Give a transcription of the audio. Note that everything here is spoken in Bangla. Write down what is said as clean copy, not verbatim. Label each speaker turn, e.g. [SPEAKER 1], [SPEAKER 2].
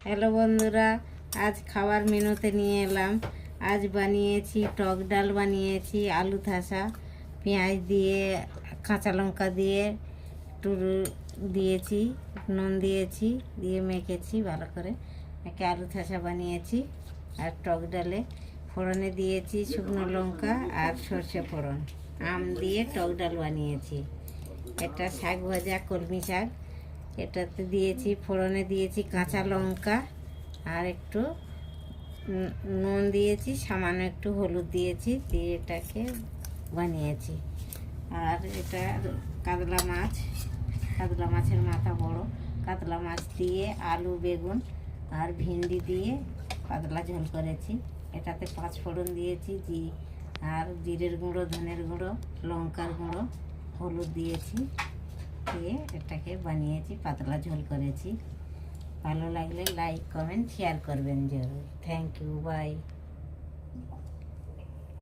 [SPEAKER 1] হ্যালো বন্ধুরা, আজ খাবার মেনুতে নিয়ে এলাম। আজ বানিয়েছি টক ডাল, বানিয়েছি আলু থাসা, পেঁয়াজ দিয়ে, কাঁচা লঙ্কা দিয়ে, একটু দিয়েছি, নুন দিয়েছি, দিয়ে মেখেছি ভালো করে। একে আলু থাসা বানিয়েছি। আর টক ডালে ফোড়নে দিয়েছি শুকনো লঙ্কা আর সর্ষে ফোড়ন, আম দিয়ে টক ডাল বানিয়েছি। এটা শাক ভাজা, কলমি শাক। এটাতে দিয়েছি, ফোড়নে দিয়েছি কাঁচা লঙ্কা আর একটু নুন দিয়েছি, সামান্য একটু হলুদ দিয়েছি, দিয়ে এটাকে বানিয়েছি। আর এটা কাতলা মাছ, কাতলা মাছের মাথা বড়, কাতলা মাছ দিয়ে আলু, বেগুন আর ভিন্ডি দিয়ে পাতলা ঝোল করেছি। এটাতে 5 ফোড়ন দিয়েছি, আর জিরের গুঁড়ো, ধনের গুঁড়ো, লঙ্কার গুঁড়ো, হলুদ দিয়েছি, দিয়ে এটাকে বানিয়েছি, পাতলা ঝোল করেছি। ভালো লাগলে লাইক, কমেন্ট, শেয়ার করবেন জরুর। Thank you, by.